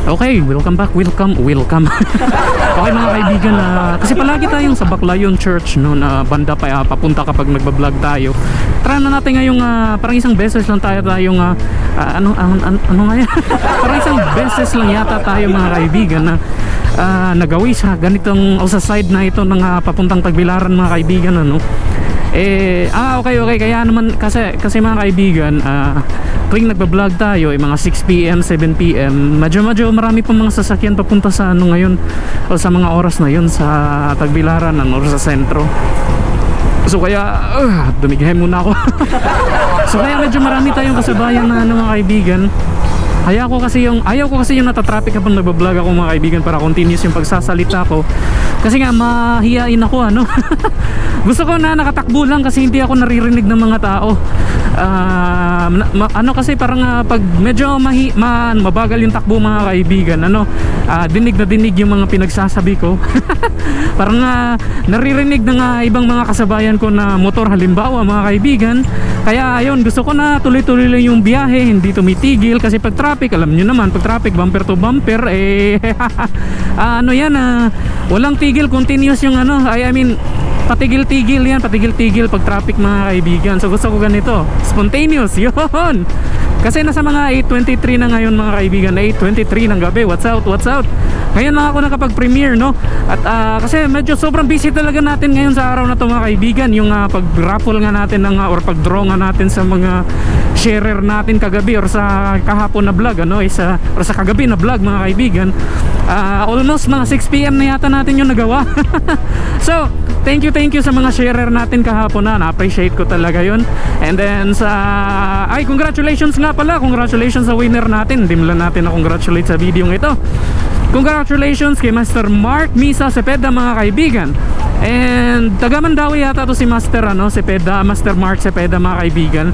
Okay, welcome back, welcome. Okay mga kaibigan, kasi palagi tayong sa Baclayon Church no, na banda pa papunta kapag nagbablog tayo. Try na natin ngayong parang isang beses lang tayong ano nga yan? Parang isang beses lang yata tayo mga kaibigan na nagawi sa ganitong o sa side na ito ng papuntang Tagbilaran mga kaibigan ano. Okay, kaya naman kasi mga kaibigan, tuwing nagbablog tayo mga 6pm, 7pm, medyo marami pa mga sasakyan papunta sa ano ngayon o sa mga oras na yun sa Tagbilaran or sa sentro. So kaya dumighay muna ako. So kaya medyo marami tayong kasabayan na mga kaibigan. Ayaw ko kasi yung natatraffic habang nagbablog ako mga kaibigan, para continuous yung pagsasalita ko. Kasi nga mahihain ako ano. Gusto ko na nakatakbo lang kasi hindi ako naririnig ng mga tao. Ano kasi parang pag medyo mabagal yung takbo mga kaibigan ano, dinig na dinig yung mga pinagsasabi ko. Parang naririnig ng ibang mga kasabayan ko na motor halimbawa mga kaibigan. Kaya ayun, gusto ko na tuloy-tuloy lang yung biyahe, hindi tumitigil kasi pag traffic, alam nyo naman, pag traffic bumper to bumper ano yan, walang tigil, continuous yung ano, I mean patigil-tigil yan, patigil-tigil pag traffic mga kaibigan. So gusto ko ganito, spontaneous, yun. Kasi nasa mga 8:23 na ngayon mga kaibigan, 8:23 ng gabi. What's out? Ngayon lang ako nakapag-premiere no. At kasi medyo sobrang busy talaga natin ngayon sa araw na to mga kaibigan. Yung pag-raffle nga natin or pag-draw nga natin sa mga sharer natin kagabi or sa kahapon na vlog ano, or sa kagabi na vlog mga kaibigan. Almost mga 6pm na yata natin yung nagawa. So thank you sa mga sharer natin kahapon na-appreciate ko talaga yun. And then congratulations nga pala, congratulations sa winner natin. Hindi mo lang natin na-congratulate sa video ito. Congratulations kay Master Mark Misa Cepeda mga kaibigan. And taga Mandawi yata to si Master Master Mark Cepeda mga kaibigan.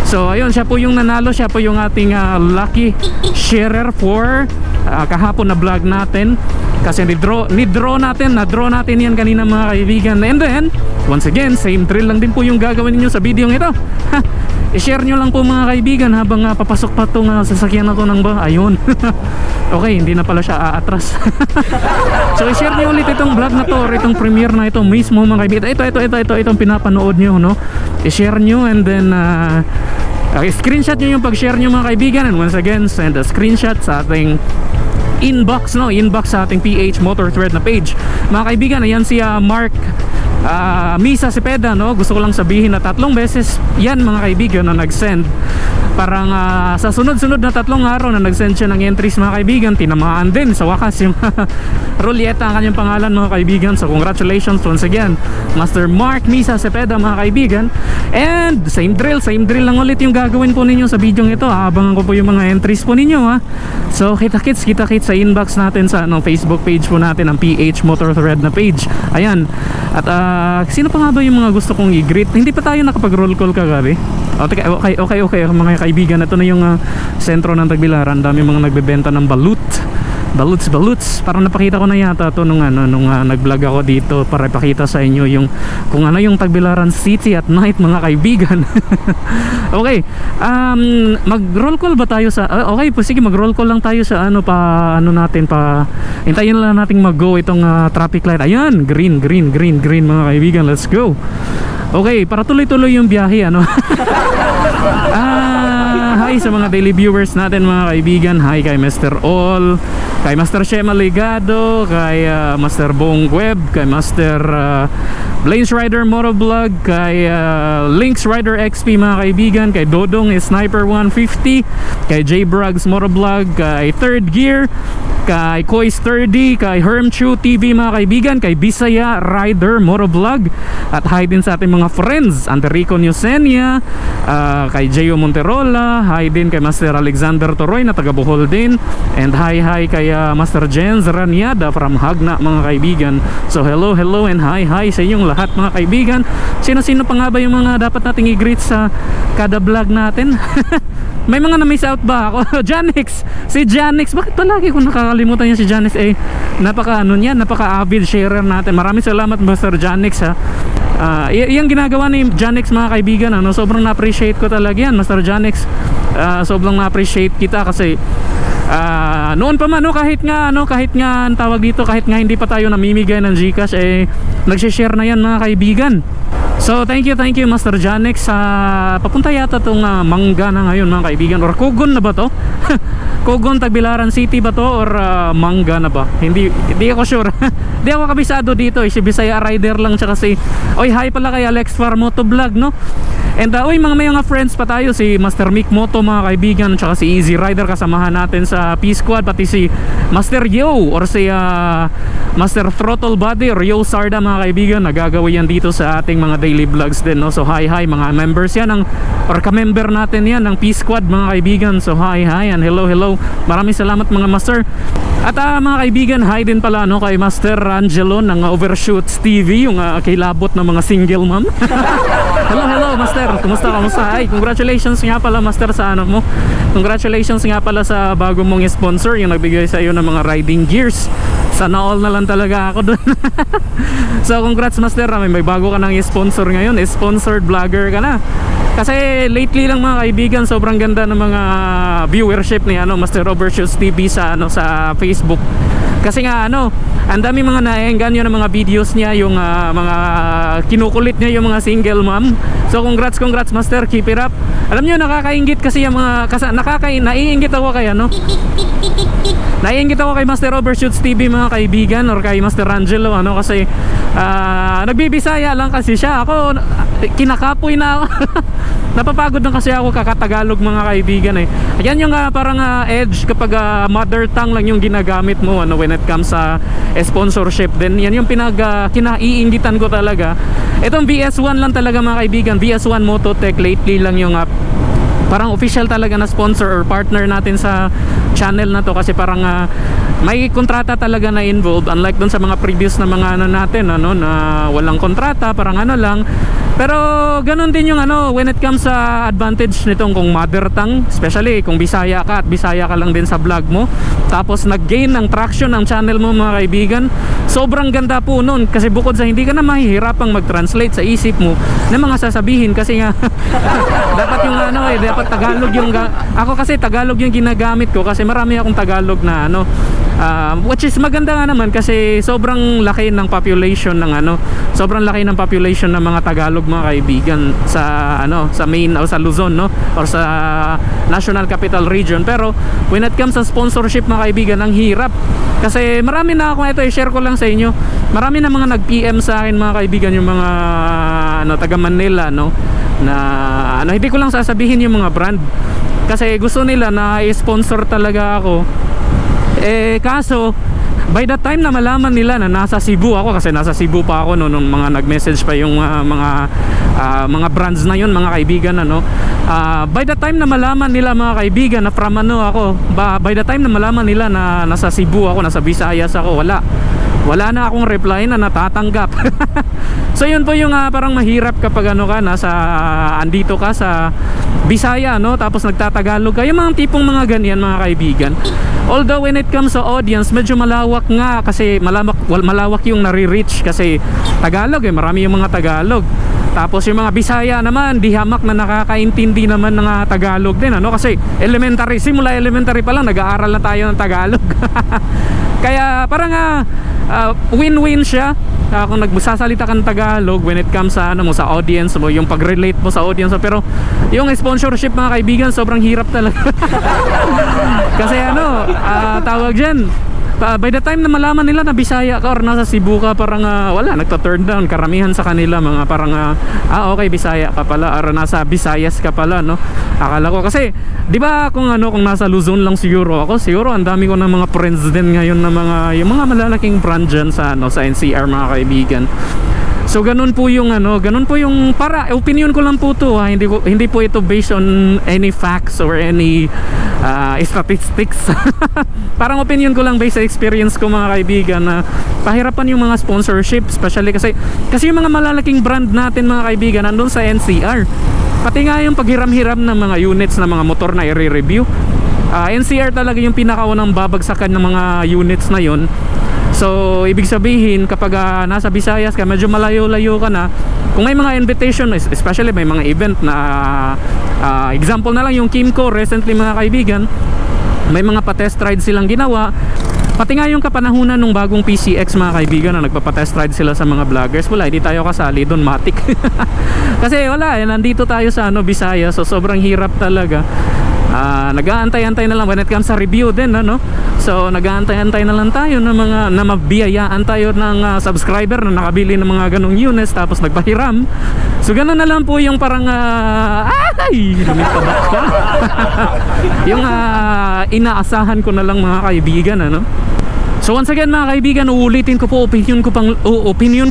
So ayun, siya po yung nanalo, siya po yung ating lucky sharer for kahapon na vlog natin. Kasi na-draw natin yan kanina mga kaibigan. And then once again, same drill lang din po yung gagawin niyo sa video ito. I-share nyo lang po mga kaibigan habang papasok pa itong sasakyan na to ng ayun. Okay, hindi na pala siya aatras. So i-share nyo ulit itong vlog na to or itong premiere na ito mismo mga kaibigan. Ito itong pinapanood nyo no? I-share nyo and then screenshot nyo yung pag-share nyo mga kaibigan. And once again, send a screenshot sa ating inbox sa ating PH Motor Thread na page mga kaibigan. Ayan si Mark Misa Cepeda no. Gusto ko lang sabihin na 3 beses yan mga kaibigan na nag-send. Parang sa sunod-sunod na 3 araw na nag-send siya ng entries mga kaibigan, tinamaan din sa wakas yung Rolieta ang kanyang pangalan mga kaibigan. So congratulations once again Master Mark Misa Cepeda mga kaibigan. And same drill lang ulit yung gagawin po ninyo sa video ito. Abangan ko po yung mga entries po ninyo So kita-kits sa inbox natin sa Facebook page po natin, ang PH Motor Thread na page. Ayan. At sino pa nga ba yung mga gusto kong i-greet? Hindi pa tayo nakapag-roll call kagabi. Okay mga kaibigan, ito na yung sentro ng Tagbilaran. Dami mga nagbebenta ng baluts. Parang napakita ko na yata to nung nag-vlog ako dito para ipakita sa inyo yung kung ano yung Tagbilaran City at night mga kaibigan. Okay, mag-roll call ba tayo sa okay po, sige, mag-roll call lang tayo sa hintayin lang nating mag-go itong traffic light. Ayan, green mga kaibigan, let's go. Okay, para tuloy-tuloy yung biyahe hi sa mga daily viewers natin mga kaibigan. Hi kay Mr. All, kay Master Shema Legado, kay Master Bong Web, kay Master Blaze Rider Motovlog, kay Links Rider XP mga kaibigan, kay Dodong Sniper 150, kay J Brugs Motovlog, kay Third Gear, kay Koy Sturdy, kay Hermchu TV mga kaibigan, kay Bisaya Rider Motovlog. At hi din sa ating mga friends, Anterico Newsenia, kay Gio Monterola, hi din kay Master Alexander Toroy na taga Bohol din. And hi kay Master Jens Raniada from Hagna mga kaibigan. So hello and hi sa inyong lahat mga kaibigan. Sino pa nga ba yung mga dapat nating i-greet sa kada vlog natin? May mga na-miss out ba ako? Si Janix, bakit palagi ko nakakalimutan niya si Janix? Napaka-avid sharer natin. Maraming salamat Master Janix yung ginagawa ni Janix mga kaibigan sobrang na-appreciate ko talaga yan Master Janix. Sobrang na-appreciate kita kasi Noon pa man, no, kahit nga ang tawag dito, kahit nga hindi pa tayo namimigay ng GCash, nagsishare na yan mga kaibigan. So thank you Master Janex. Papunta yata tong Mangga na ngayon mga kaibigan, or Kugon na ba to? Kugon, Tagbilaran City ba to, or Mangga na ba? Hindi ako sure. Hindi ako kabisado dito, si Bisaya Rider lang, tsaka si hi pala kay Alex Far Moto Vlog, no? And may mga friends pa tayo, si Master Mick Moto mga kaibigan, tsaka si Easy Rider, kasamahan natin sa P-Squad, pati si Master Yo or si Master Throttle Body or Yo Sarda mga kaibigan, nagagawa yan dito sa ating mga daily vlogs din, no? So hi mga members yan or ka-member natin yan ng P-Squad mga kaibigan. So hi and hello, maraming salamat mga master. At mga kaibigan, hi din pala, no, kay Master Angelo ng Overshoots TV, yung kilabot ng mga single mom. Hello master, kumusta? Ay, congratulations nga pala master sa mo. Congratulations nga pala sa bago mong sponsor, yung nagbigay sa iyo ng mga riding gears. Sana all na lang talaga ako dun. So congrats master, may bago ka ng sponsor ngayon, sponsored vlogger ka na. Kasi lately lang mga kaibigan, sobrang ganda ng mga viewership ni Master Overshoots TV sa sa Facebook. Kasi nga ang dami mga naengganyo ng mga videos niya, yung mga kinukulit niya yung mga single mom. So congrats master, keep it up. Alam niyo, nakakaingit kasi yung mga naiingit ako kay naiingit ako kay Master Overshoots TV mga kaibigan, or kay Master Angelo kasi nagbibisaya lang kasi siya. Ako kinakapoy na ako. Napapagod na kasi ako kakatagalog mga kaibigan Yan yung parang edge kapag mother tongue lang yung ginagamit mo when it comes sa sponsorship. Then yan yung kinaiingitan ko talaga. Itong VS1 lang talaga mga kaibigan, VS1 Mototech, lately lang yung parang official talaga na sponsor or partner natin sa channel na to, kasi parang may kontrata talaga na involved, unlike dun sa mga previous na mga natin na walang kontrata, parang lang. Pero ganun din yung when it comes sa advantage nitong kung mother tongue, especially kung Bisaya ka at Bisaya ka lang din sa vlog mo, tapos nag-gain ng traction ng channel mo mga kaibigan, sobrang ganda po nun. Kasi bukod sa hindi ka na mahihirapang mag-translate sa isip mo ng mga sasabihin, kasi nga dapat yung dapat Tagalog yung ako kasi Tagalog yung ginagamit ko, kasi marami akong Tagalog na which is maganda nga naman, kasi sobrang laki ng population ng sobrang laki ng population ng mga Tagalog mga kaibigan sa sa main o sa Luzon, or sa National Capital Region. Pero when it comes sa sponsorship mga kaibigan, ang hirap, kasi marami na ako, ito i-share ko lang sa inyo, marami na mga nag-PM sa akin mga kaibigan, yung mga taga Manila na hindi ko lang sasabihin yung mga brand, kasi gusto nila na i-sponsor talaga ako. Kaso by the time na malaman nila na nasa Cebu ako, kasi nasa Cebu pa ako nung mga nag-message pa yung mga brands na yun mga kaibigan, by the time na malaman nila mga kaibigan na from ako, by the time na malaman nila na nasa Cebu ako, nasa Visayas ako, wala na akong reply na natatanggap. So yun po yung parang mahirap kapag andito ka sa Bisaya, tapos nagtatagalog ka, yung mga tipong mga ganyan mga kaibigan. Although when it comes sa audience, medyo malawak nga, kasi malawak yung nare-reach, kasi Tagalog marami yung mga Tagalog. Tapos yung mga Bisaya naman, di hamak na nakakaintindi naman ng Tagalog din, kasi simula elementary pa lang nag-aaral na tayo ng Tagalog. Kaya parang win-win siya kung nagsasalita kang Tagalog when it comes sa sa audience mo, yung pag-relate mo sa audience mo. Pero yung sponsorship mga kaibigan, sobrang hirap talaga. Kasi tawag dyan, by the time na malaman nila na Bisaya ka or nasa Cebu ka, parang wala, nagta-turn down karamihan sa kanila, mga parang okay, Bisaya ka pala, or nasa Visayas ka pala, akala ko, kasi di ba kung nasa Luzon lang siguro ako, siguro ang dami ko ng mga friends din ngayon na yung mga malalaking brand dyan sa NCR mga kaibigan. So ganun po yung para opinion ko lang po to, hindi po ito based on any facts or any statistics. Parang opinion ko lang based sa experience ko mga kaibigan, na pahirapan yung mga sponsorship, especially kasi yung mga malalaking brand natin mga kaibigan nandun sa NCR. Pati nga yung paghiram-hiram ng mga units na mga motor na i-review, NCR talaga yung pinakaunang babagsakan ng mga units na yon. So ibig sabihin, kapag nasa Visayas ka, medyo malayo-layo ka na, kung may mga invitation, especially may mga event na example na lang yung Kimco recently mga kaibigan, may mga pa-test ride silang ginawa. Pati nga yung kapanahunan nung bagong PCX mga kaibigan na nagpa-test ride sila sa mga vloggers, wala, hindi tayo kasali doon, matik. Kasi wala, nandito tayo sa Visayas, so sobrang hirap talaga. Nag-aantay-antay na lang when it comes sa review din, ano? So nag-aantay-antay na lang tayo ng mga na mabiyayaan tayo ng subscriber na nakabili ng mga ganong units tapos nagpahiram. So ganoon na lang po yung parang yung inaasahan ko na lang mga kaibigan, ano? So once again mga kaibigan, uulitin ko po, opinion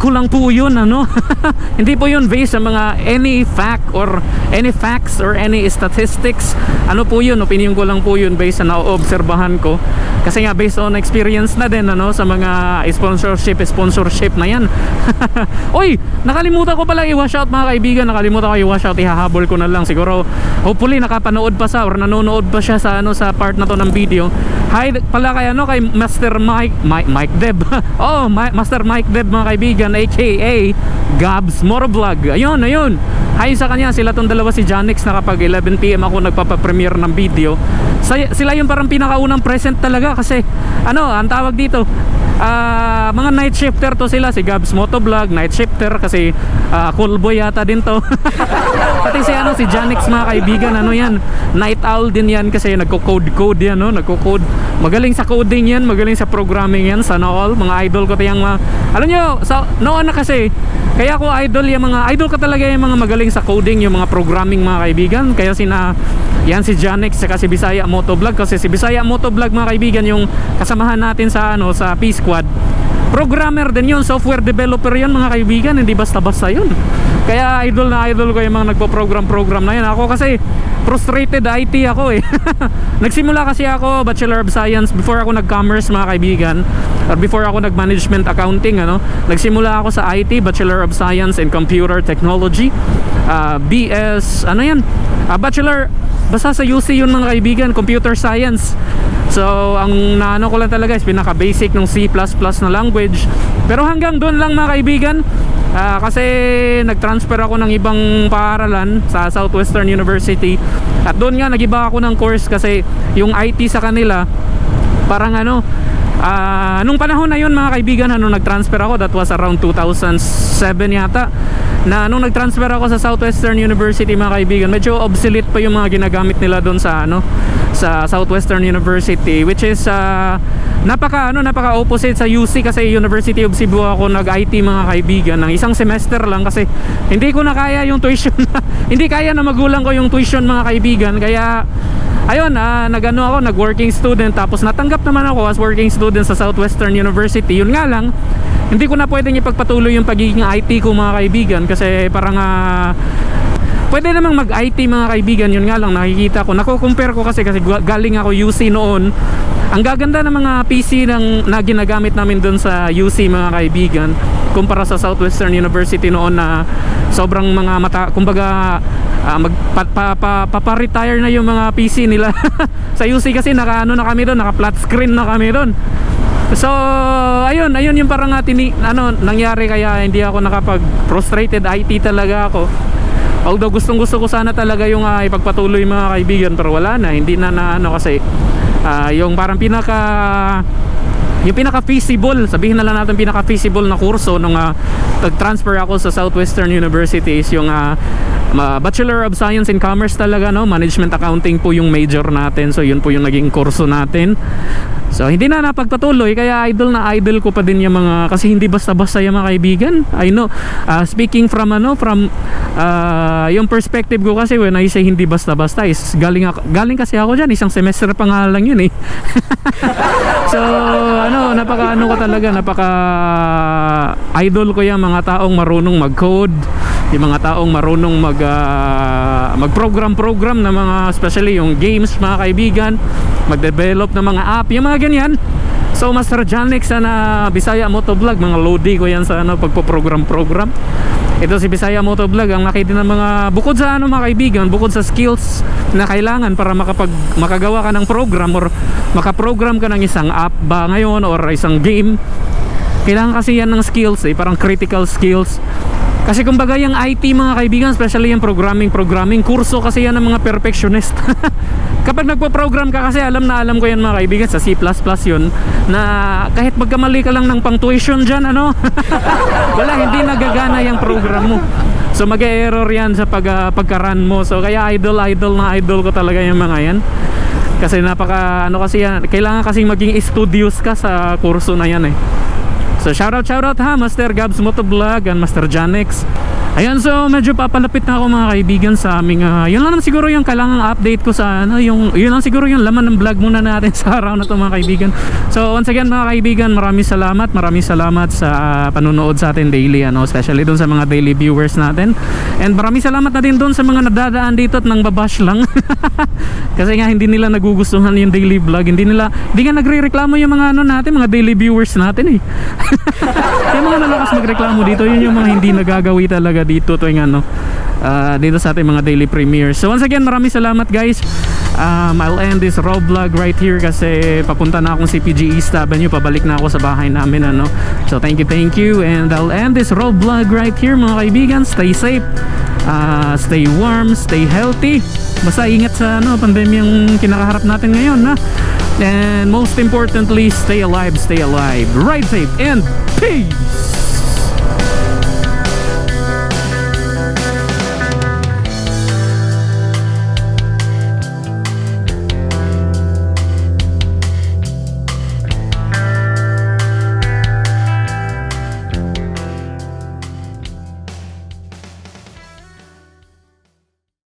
ko lang po yun, ano? Hindi po yun based sa mga any fact or any facts or any statistics. Ano po yun, opinion ko lang po yun based sa naoobserbahan ko. Kasi nga based on experience na din, ano, sa mga sponsorship na yan. Oy, nakalimutan ko pala i-wash out mga kaibigan, i-wash out, ihahabol ko na lang siguro. Hopefully nakapanood pa sa or nanonood pa siya sa sa part na to ng video. Hi pala kay Master Mike Deb. Oh, Master Mike Deb mga kaibigan, aka Gabs Motovlog. Ayun. Hi sa kanya, sila tong dalawa, si Janix, na kapag 11 PM ako nagpapa-premiere ng video. Sila yung parang pinakaunang present talaga kasi ang tawag dito, mga night shifter to sila. Si Gabs Motovlog, night shifter kasi cool boy yata din to. Pati si Janix mga kaibigan, yan, night owl din yan kasi nagko-code yan, nagko-code. Magaling sa coding yan, magaling sa programming yan, sana all. Mga idol ko tayong alam nyo, noon na kasi, kaya ko idol ko talaga yung mga magaling sa coding, yung mga programming mga kaibigan. Kaya si Janix saka si Bisaya Motovlog, kasi si Bisaya Motovlog mga kaibigan yung kasamahan natin sa P-Squad. Programmer din yun, software developer yun mga kaibigan, hindi basta-basta yun. Kaya idol ko yung mga nagpo-program na yun. Ako kasi frustrated IT ako eh. Nagsimula kasi ako Bachelor of Science before ako nag-commerce mga kaibigan, or before ako nag-management accounting, nagsimula ako sa IT, Bachelor of Science in Computer Technology, BS Bachelor, basta sa UC yun mga kaibigan, Computer Science. So ang ko lang talaga is pinaka-basic ng C++ na language. Pero hanggang doon lang mga kaibigan. Kasi nag-transfer ako ng ibang paaralan sa Southwestern University, at doon nga nag-iba ako ng course kasi yung IT sa kanila parang nung panahon na yun mga kaibigan, nung nag-transfer ako, that was around 2007 yata, na nung nag-transfer ako sa Southwestern University mga kaibigan, medyo obsolete pa yung mga ginagamit nila doon sa sa Southwestern University, which is napaka opposite sa UC, kasi University of Cebu ako nag-IT mga kaibigan ng isang semester lang kasi hindi ko na kaya yung tuition. Hindi kaya na magulang ko yung tuition mga kaibigan. Kaya ayun, nag-working student, tapos natanggap naman ako as working student sa Southwestern University. Yun nga lang, hindi ko na pwedeng ipagpatuloy yung pagiging IT ko mga kaibigan kasi parang pwede namang mag-IT mga kaibigan. Yun nga lang, nakikita ko, nako-compare ko kasi galing ako UC noon. Ang gaganda ng mga PC na ginagamit namin doon sa UC mga kaibigan kumpara sa Southwestern University noon, na sobrang mga kumbaga paparetire na yung mga PC nila. Sa UC kasi na kami doon, naka flat screen na kami doon. So ayun yung parang nangyari, kaya hindi ako frustrated IT talaga ako. Although gustong gusto ko sana talaga yung ipagpatuloy mga kaibigan, pero wala na, hindi na kasi yung parang pinaka feasible, sabihin na lang natin pinaka feasible na kurso nung nag-transfer ako sa Southwestern University is yung Bachelor of Science in Commerce talaga, Management Accounting po yung major natin. So yun po yung naging kurso natin. So hindi na napagpatuloy, kaya idol ko pa din yung mga, kasi hindi basta-basta yung mga kaibigan. I know, speaking from yung perspective ko kasi when I say hindi basta-basta is galing kasi ako dyan, isang semester pa nga lang yun eh. So napaka idol ko yung mga taong marunong mag-code, yung mga taong marunong mag-program na mga, especially yung games mga kaibigan, mag-develop ng mga app, yung mga ganyan. So Master Janix na Bisaya Motovlog, mga lodi ko yan sa pagpo-program. Ito si Bisaya Motovlog, ang nakita ng mga bukod sa mga kaibigan, bukod sa skills na kailangan para makagawa ka ng program or makaprogram ka ng isang app ba ngayon or isang game, kailangan kasi yan ng skills parang critical skills. Kasi kumbaga yung IT mga kaibigan, especially yung programming kurso kasi yan ng mga perfectionist. Kapag nagpo-program ka kasi, alam ko yan mga kaibigan, sa C++ yun, na kahit magkamali ka lang ng pang tuition dyan, ano, wala, hindi nagagana yung program mo. So mag-error yan sa pagka-run mo. So kaya idol ko talaga yung mga yan. Kasi napaka ano kasi yan, kailangan kasi maging studious ka sa kurso na yan eh. So shoutout ha, Master Gabs Motovlog and Master Janex. Ayan, so medyo papalapit na ako mga kaibigan sa aming yun lang siguro yung kailangang update ko sa ano, yun lang siguro yung laman ng vlog muna natin sa araw na to mga kaibigan. So once again mga kaibigan, maraming salamat sa panunood sa atin daily, ano, especially dun sa mga daily viewers natin. And maraming salamat na din dun sa mga nadadaan dito at nang babash lang. Kasi nga hindi nila nagugustuhan yung daily vlog, hindi nga nagrereklamo yung mga ano natin, mga daily viewers natin eh. Yung mga nalakas magreklamo dito, yun yung mga hindi nagagawi talaga dito tuwing ano, dito sa ating mga daily premieres. So once again, maraming salamat guys. I'll end this raw vlog right here kasi papunta na akong CPG East Avenue, pabalik na ako sa bahay namin, ano. So thank you, and I'll end this raw vlog right here mga kaibigan. Stay safe, stay warm, stay healthy. Basta ingat sa ano, pandemyang kinakaharap natin ngayon, na. And most importantly, stay alive, ride safe, and peace.